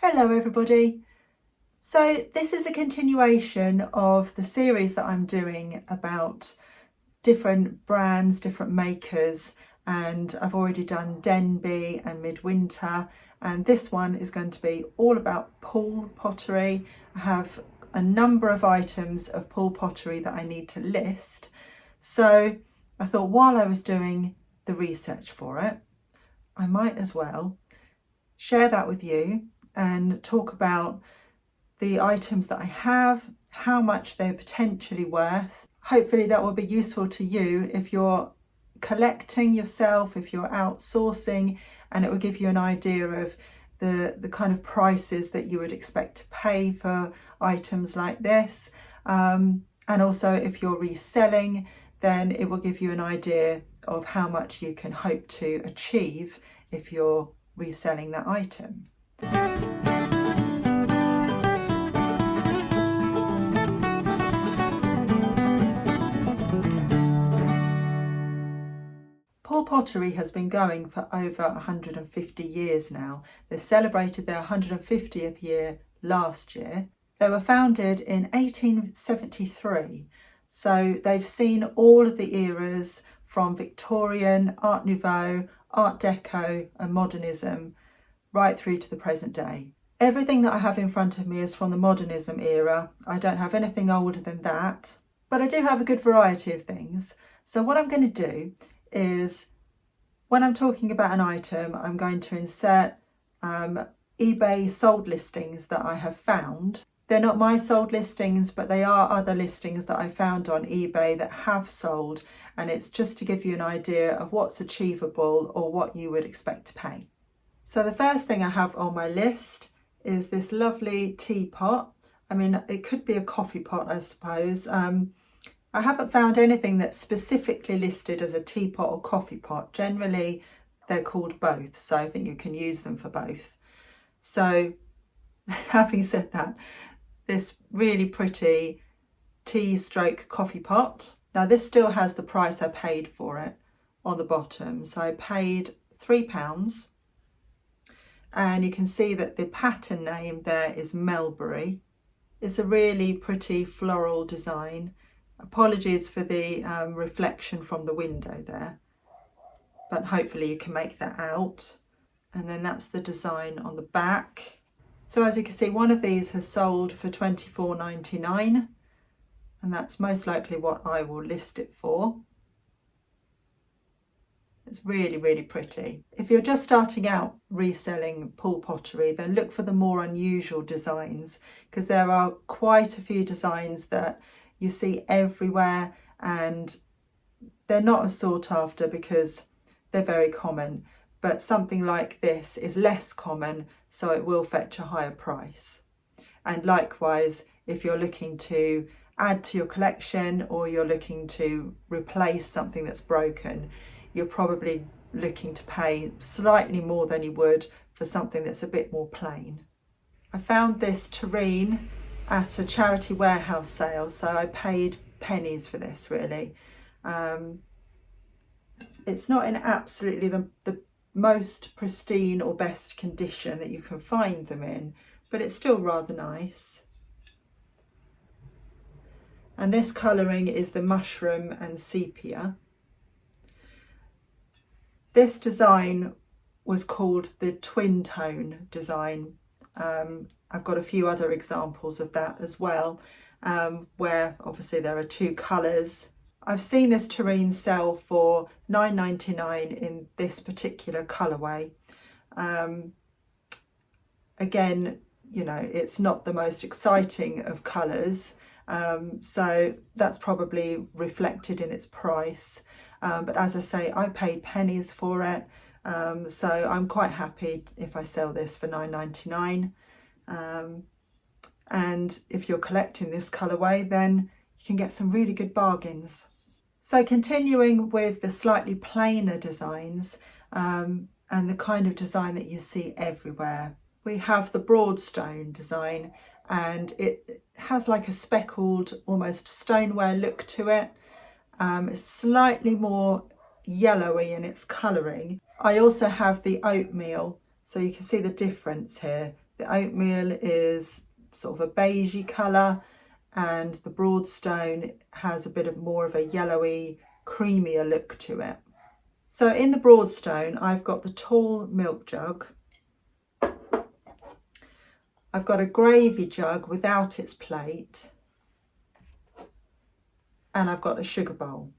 Hello everybody. So this is a continuation of the series that I'm doing about different brands, different makers, and I've already done Denby and Midwinter, and this one is going to be all about Poole Pottery. I have a number of items of Poole Pottery that I need to list, so I thought while I was doing the research for it, I might as well share that with you and talk about the items that I have, how much they're potentially worth. Hopefully that will be useful to you if you're collecting yourself, if you're outsourcing, and it will give you an idea of the kind of prices that you would expect to pay for items like this. And also if you're reselling, then it will give you an idea of how much you can hope to achieve if you're reselling that item. Poole Pottery has been going for over 150 years now. They celebrated their 150th year last year. They were founded in 1873, so they've seen all of the eras from Victorian, Art Nouveau, Art Deco and Modernism right through to the present day. Everything that I have in front of me is from the Modernism era. I don't have anything older than that, but I do have a good variety of things. So what I'm going to do is, when I'm talking about an item, I'm going to insert eBay sold listings that I have found. They're not my sold listings, but they are other listings that I found on eBay that have sold, and it's just to give you an idea of what's achievable or what you would expect to pay. So the first thing I have on my list is this lovely teapot. I mean, it could be a coffee pot, I suppose. I haven't found anything that's specifically listed as a teapot or coffee pot. Generally, they're called both, so I think you can use them for both. So, having said that, this really pretty tea stroke coffee pot. Now, this still has the price I paid for it on the bottom. So I paid £3. And you can see that the pattern name there is Melbury. It's a really pretty floral design. Apologies for the reflection from the window there, but hopefully you can make that out. And then that's the design on the back. So as you can see, one of these has sold for £24.99, and that's most likely what I will list it for. It's really, really pretty. If you're just starting out reselling Poole Pottery, then look for the more unusual designs, because there are quite a few designs that you see everywhere and they're not as sought after because they're very common. But something like this is less common, so it will fetch a higher price. And likewise, if you're looking to add to your collection or you're looking to replace something that's broken, you're probably looking to pay slightly more than you would for something that's a bit more plain. I found this terrine at a charity warehouse sale, so I paid pennies for this really. It's not in absolutely the most pristine or best condition that you can find them in, but it's still rather nice. And this colouring is the mushroom and sepia. This design was called the twin tone design. I've got a few other examples of that as well, where obviously there are two colours. I've seen this terrine sell for £9.99 in this particular colourway. Again, you know, it's not the most exciting of colours, so that's probably reflected in its price. But as I say, I paid pennies for it, so I'm quite happy if I sell this for £9.99. And if you're collecting this colourway, then you can get some really good bargains. So continuing with the slightly plainer designs and the kind of design that you see everywhere, we have the broadstone design, and it has like a speckled, almost stoneware look to it. It's slightly more yellowy in its colouring. I also have the oatmeal, so you can see the difference here The oatmeal is sort of a beigey colour, and the Broadstone has a bit of more of a yellowy, creamier look to it. So in the Broadstone, I've got the tall milk jug. I've got a gravy jug without its plate, and I've got a sugar bowl.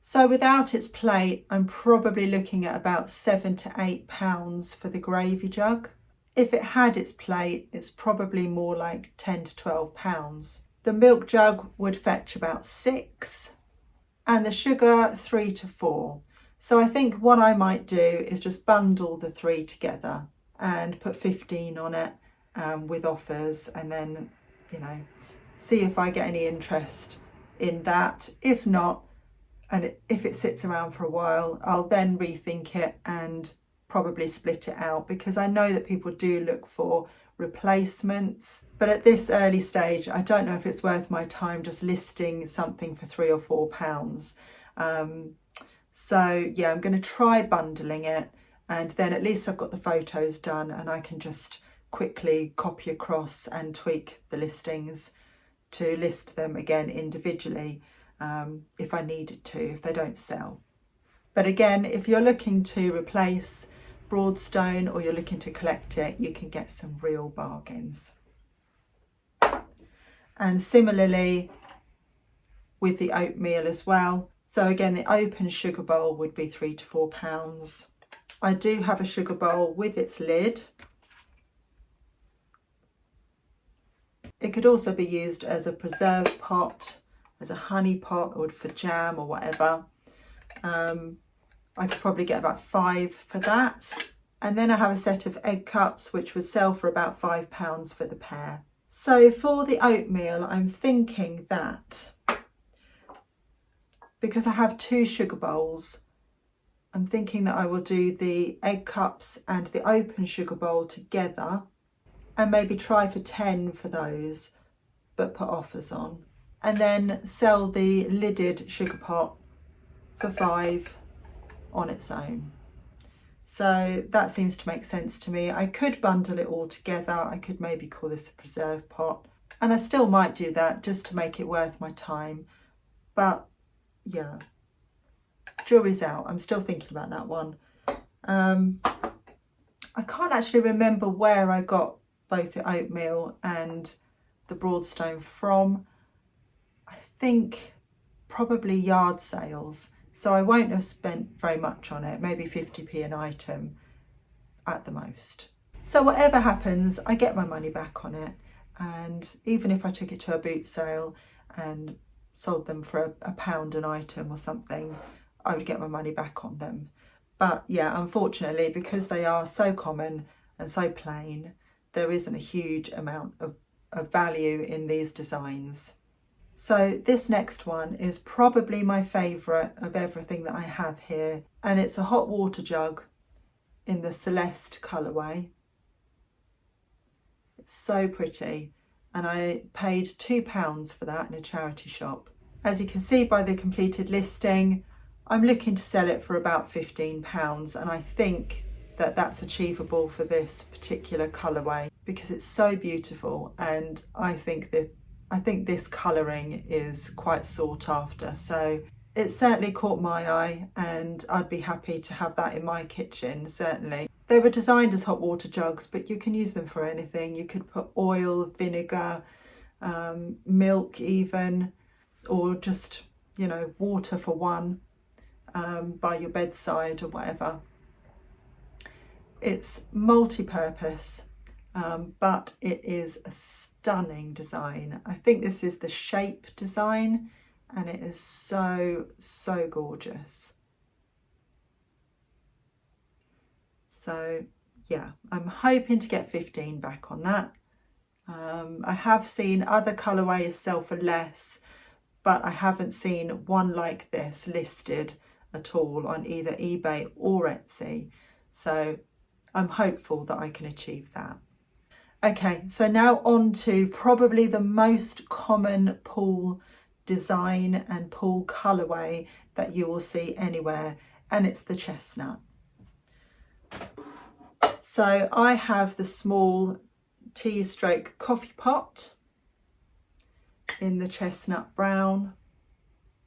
So without its plate, I'm probably looking at about £7 to £8 for the gravy jug. If it had its plate, it's probably more like £10 to £12. The milk jug would fetch about £6, and the sugar £3 to £4. So I think what I might do is just bundle the three together and put 15 on it with offers, and then, you know, see if I get any interest in that. If not, and if it sits around for a while, I'll then rethink it and probably split it out, because I know that people do look for replacements. But at this early stage, I don't know if it's worth my time just listing something for £3 or £4. So yeah, I'm going to try bundling it, and then at least I've got the photos done and I can just quickly copy across and tweak the listings to list them again individually if I needed to, if they don't sell. But again, if you're looking to replace Broadstone or you're looking to collect it, you can get some real bargains. And similarly with the oatmeal as well. So again, the open sugar bowl would be £3 to £4. I do have a sugar bowl with its lid. It could also be used as a preserve pot, as a honey pot, or for jam or whatever. I could probably get about 5 for that. And then I have a set of egg cups which would sell for about £5 for the pair. So for the oatmeal, I'm thinking that because I have 2 sugar bowls, I'm thinking that I will do the egg cups and the open sugar bowl together, and maybe try for 10 for those, but put offers on. And then sell the lidded sugar pot for 5 on its own. So that seems to make sense to me. I could bundle it all together. I could maybe call this a preserve pot, and I still might do that just to make it worth my time. But yeah, jury's out. I'm still thinking about that one. I can't actually remember where I got both the oatmeal and the Broadstone from. I think probably yard sales. So I won't have spent very much on it, maybe 50p an item at the most. So whatever happens, I get my money back on it. And even if I took it to a boot sale and sold them for £1 an item or something, I would get my money back on them. But yeah, unfortunately, because they are so common and so plain, there isn't a huge amount of value in these designs. So this next one is probably my favourite of everything that I have here, and it's a hot water jug in the Celeste colourway. It's so pretty, and I paid £2 for that in a charity shop. As you can see by the completed listing, I'm looking to sell it for about £15, and I think that that's achievable for this particular colourway because it's so beautiful, and I think this colouring is quite sought after. So it certainly caught my eye, and I'd be happy to have that in my kitchen, certainly. They were designed as hot water jugs, but you can use them for anything. You could put oil, vinegar, milk even, or just, you know, water for one by your bedside or whatever. It's multi-purpose, but it is a stunning design. I think this is the shape design, and it is so gorgeous. So yeah, I'm hoping to get 15 back on that. I have seen other colourways sell for less, but I haven't seen one like this listed at all on either eBay or Etsy. So I'm hopeful that I can achieve that. Okay, so now on to probably the most common Poole design and Poole colourway that you will see anywhere, and it's the chestnut. So I have the small tea stroke coffee pot in the chestnut brown.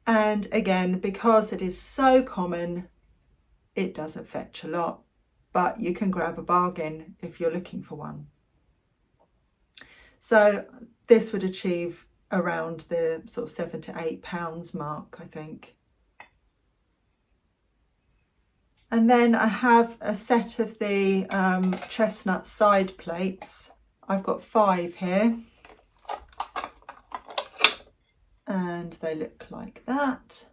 And again, because it is so common, it doesn't fetch a lot, but you can grab a bargain if you're looking for one. So this would achieve around the sort of £7 to £8 mark, I think. And then I have a set of the chestnut side plates. I've got 5 here. And they look like that.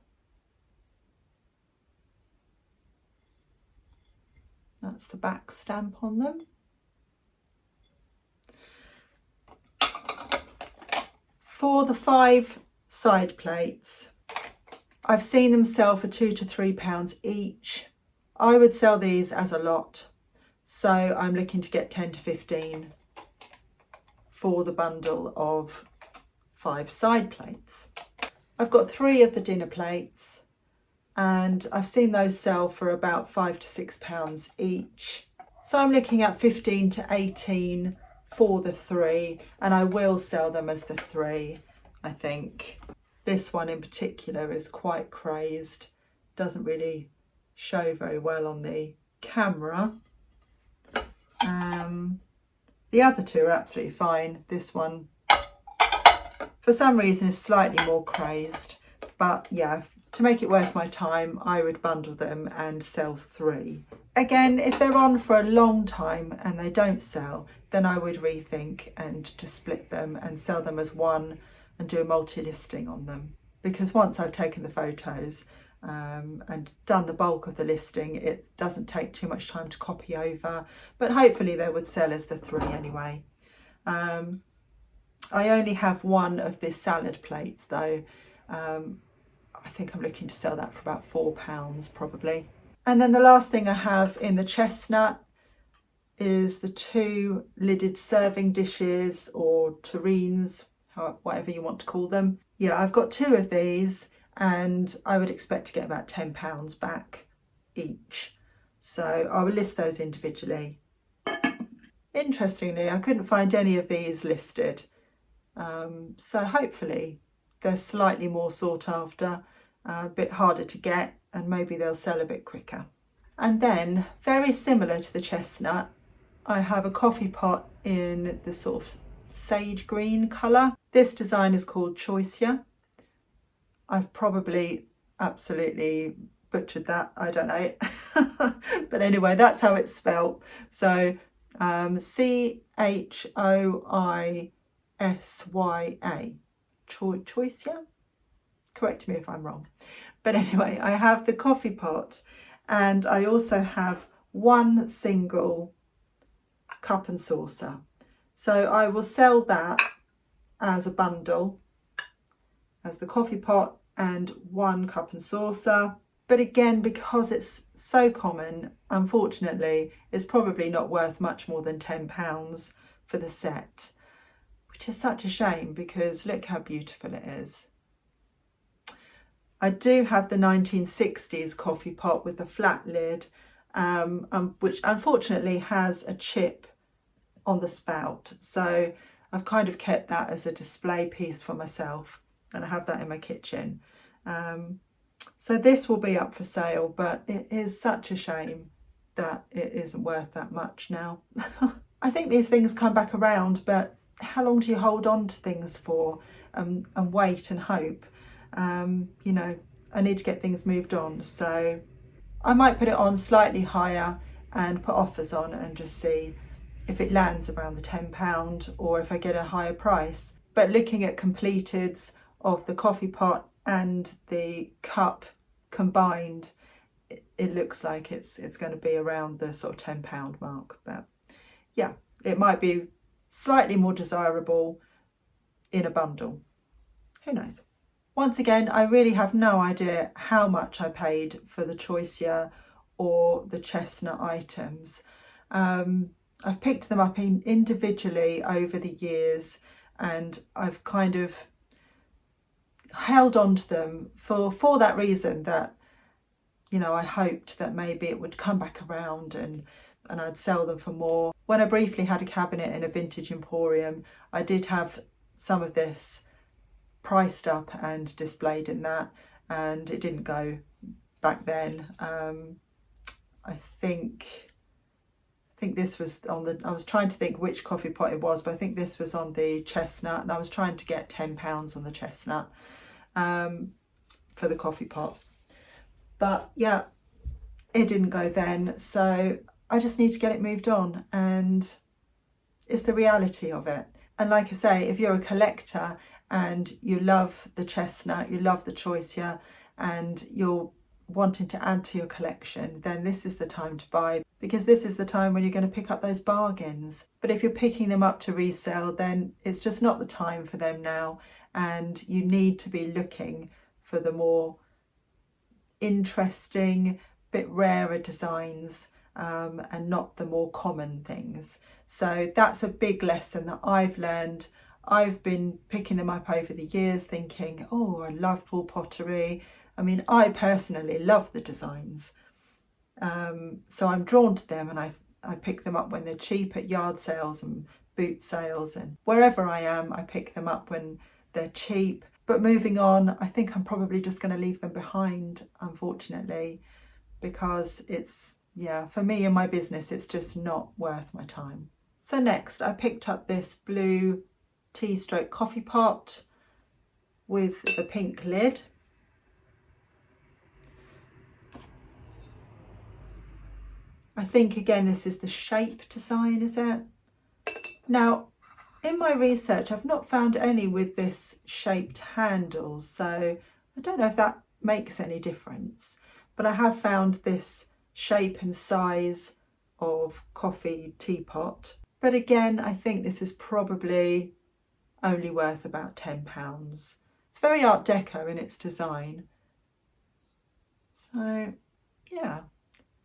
That's the back stamp on them. For the 5 side plates, I've seen them sell for £2 to £3 each. I would sell these as a lot, so I'm looking to get 10 to 15 for the bundle of 5 side plates. I've got 3 of the dinner plates, and I've seen those sell for about £5 to £6 each. So I'm looking at 15 to 18 for the 3, and I will sell them as the 3, I think. This one in particular is quite crazed, doesn't really show very well on the camera. The other 2 are absolutely fine. This one, for some reason, is slightly more crazed, but yeah, to make it worth my time, I would bundle them and sell 3. Again, if they're on for a long time and they don't sell, then I would rethink and just split them and sell them as one and do a multi-listing on them. Because once I've taken the photos and done the bulk of the listing, it doesn't take too much time to copy over, but hopefully they would sell as the 3 anyway. I only have 1 of this salad plates though. I think I'm looking to sell that for about £4 probably. And then the last thing I have in the chestnut is the 2 lidded serving dishes, or tureens, whatever you want to call them. Yeah, I've got 2 of these, and I would expect to get about £10 back each. So I will list those individually. Interestingly, I couldn't find any of these listed. So hopefully they're slightly more sought after, a bit harder to get, and maybe they'll sell a bit quicker. And then, very similar to the chestnut, I have a coffee pot in the sort of sage green colour. This design is called Choicia. I've probably absolutely butchered that, I don't know. But anyway, that's how it's spelt. So Choisya, Choicia? Correct me if I'm wrong. But anyway, I have the coffee pot, and I also have 1 single cup and saucer. So I will sell that as a bundle, as the coffee pot and 1 cup and saucer. But again, because it's so common, unfortunately, it's probably not worth much more than £10 for the set, which is such a shame because look how beautiful it is. I do have the 1960s coffee pot with the flat lid, which unfortunately has a chip on the spout. So I've kind of kept that as a display piece for myself, and I have that in my kitchen. So this will be up for sale, but it is such a shame that it isn't worth that much now. I think these things come back around, but how long do you hold on to things for and wait and hope? You know, I need to get things moved on, so I might put it on slightly higher and put offers on and just see if it lands around the £10 or if I get a higher price. But looking at completeds of the coffee pot and the cup combined, it looks like it's going to be around the sort of £10 mark. But yeah, it might be slightly more desirable in a bundle. Who knows? Once again, I really have no idea how much I paid for the Choicia or the chestnut items. I've picked them up individually over the years, and I've kind of held on to them for that reason, that, you know, I hoped that maybe it would come back around and and I'd sell them for more. When I briefly had a cabinet in a vintage emporium, I did have some of this priced up and displayed in that, and it didn't go back then. I think this was on the, I was trying to think which coffee pot it was, but I think this was on the chestnut, and I was trying to get £10 on the chestnut for the coffee pot. But yeah, it didn't go then, so I just need to get it moved on, and it's the reality of it. And like I say, if you're a collector and you love the chestnut, you love the choicia, and you're wanting to add to your collection, then this is the time to buy, because this is the time when you're going to pick up those bargains. But if you're picking them up to resell, then it's just not the time for them now, and you need to be looking for the more interesting, bit rarer designs, and not the more common things. So that's a big lesson that I've learned. I've been picking them up over the years thinking, oh, I love Poole Pottery. I mean, I personally love the designs. So I'm drawn to them, and I pick them up when they're cheap at yard sales and boot sales, and wherever I am, I pick them up when they're cheap. But moving on, I think I'm probably just going to leave them behind, unfortunately, because it's, yeah, for me and my business, it's just not worth my time. So next, I picked up this blue tea stroke coffee pot with the pink lid. I think again this is the shape design, is it? Now, in my research, I've not found any with this shaped handle, so I don't know if that makes any difference. But I have found this shape and size of coffee teapot. But again, I think this is probably only worth about £10. It's very Art Deco in its design. So yeah,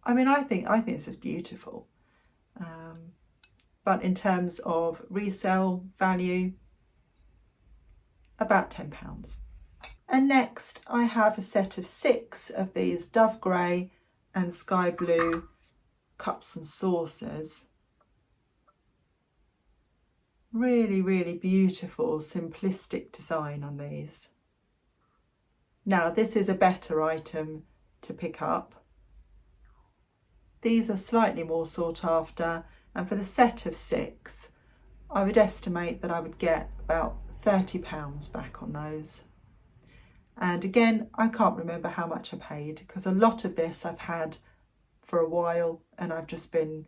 I mean, I think this is beautiful. But in terms of resale value, about £10. And next I have a set of 6 of these dove grey and sky blue cups and saucers. Really, really beautiful, simplistic design on these. Now, this is a better item to pick up. These are slightly more sought after, and for the set of 6, I would estimate that I would get about £30 back on those. And again, I can't remember how much I paid, because a lot of this I've had for a while, and I've just been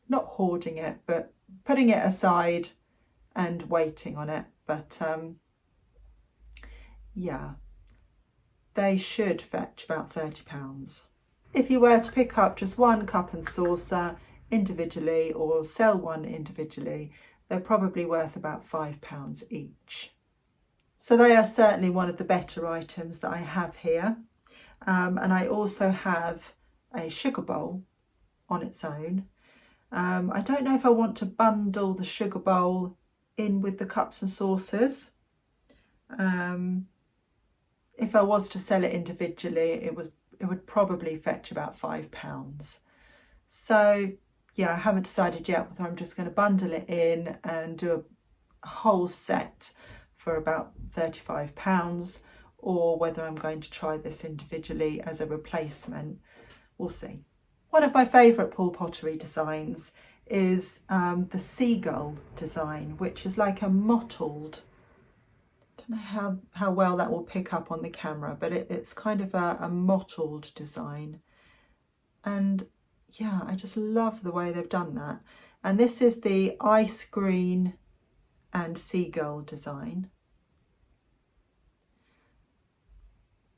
not hoarding it, but putting it aside and waiting on it. But yeah, they should fetch about £30. If you were to pick up just one cup and saucer individually, or sell one individually, they're probably worth about £5 each. So they are certainly one of the better items that I have here. And I also have a sugar bowl on its own. I don't know if I want to bundle the sugar bowl in with the cups and saucers. If I was to sell it individually, it would probably fetch about £5. So yeah, I haven't decided yet whether I'm just going to bundle it in and do a whole set for about £35, or whether I'm going to try this individually as a replacement. We'll see. One of my favourite Poole Pottery designs is the seagull design, which is like a mottled, I don't know how well that will pick up on the camera, but it's kind of a mottled design. And yeah, I just love the way they've done that. And this is the ice green and seagull design.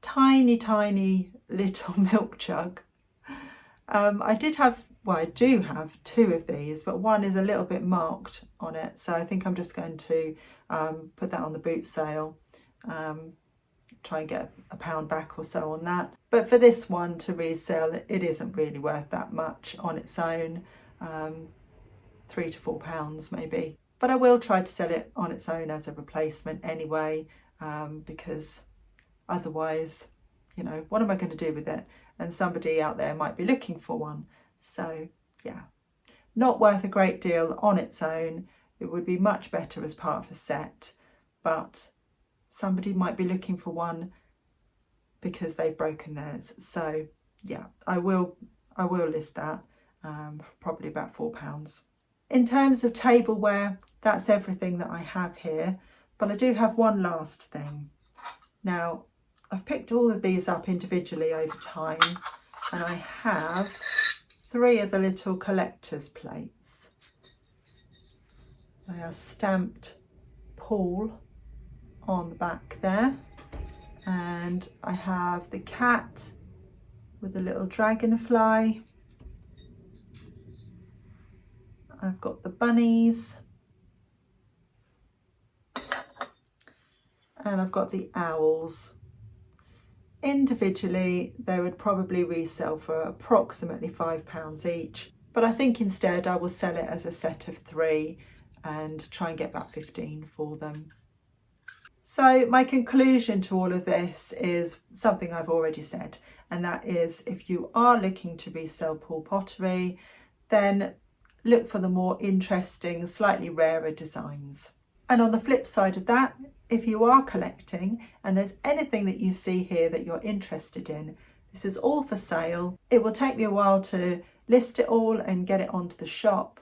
Tiny, tiny little milk jug. I do have 2 of these, but one is a little bit marked on it, so I think I'm just going to put that on the boot sale, try and get £1 back or so on that. But for this one to resell, it isn't really worth that much on its own, £3 to £4 maybe. But I will try to sell it on its own as a replacement anyway, because otherwise, you know, what am I going to do with it? And somebody out there might be looking for one. So yeah, not worth a great deal on its own. It would be much better as part of a set, but somebody might be looking for one because they've broken theirs. So yeah, I will list that for probably about £4. In terms of tableware, that's everything that I have here, but I do have one last thing. Now, I've picked all of these up individually over time, and I have 3 of the little collector's plates. They are stamped Poole on the back there, and I have the cat with a little dragonfly. I've got the bunnies, and I've got the owls. Individually, they would probably resell for approximately £5 each, but I think instead I will sell it as a set of 3 and try and get about 15 for them. So my conclusion to all of this is something I've already said, and that is, if you are looking to resell Poole pottery, then look for the more interesting, slightly rarer designs. And on the flip side of that, if you are collecting and there's anything that you see here that you're interested in, this is all for sale. It will take me a while to list it all and get it onto the shop.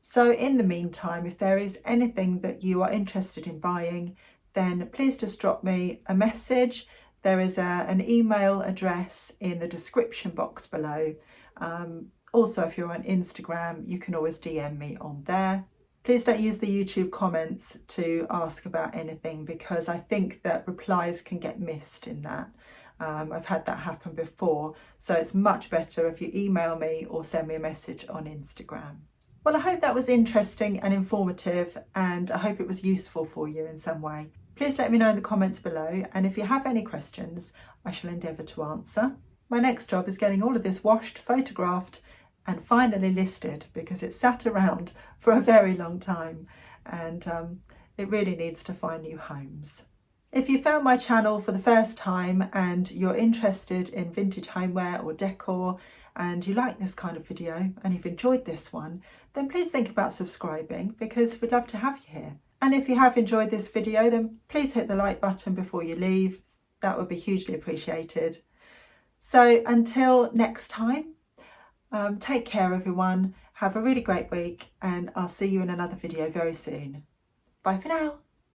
So in the meantime, if there is anything that you are interested in buying, then please just drop me a message. There is an email address in the description box below. Also, if you're on Instagram, you can always DM me on there. Please don't use the YouTube comments to ask about anything, because I think that replies can get missed in that. I've had that happen before, so it's much better if you email me or send me a message on Instagram. Well, I hope that was interesting and informative, and I hope it was useful for you in some way. Please let me know in the comments below, and if you have any questions, I shall endeavour to answer. My next job is getting all of this washed, photographed, and finally listed, because it's sat around for a very long time, and it really needs to find new homes. If you found my channel for the first time and you're interested in vintage homeware or decor, and you like this kind of video and you've enjoyed this one, then please think about subscribing, because we'd love to have you here. And if you have enjoyed this video, then please hit the like button before you leave. That would be hugely appreciated. So until next time, take care everyone, have a really great week, and I'll see you in another video very soon. Bye for now.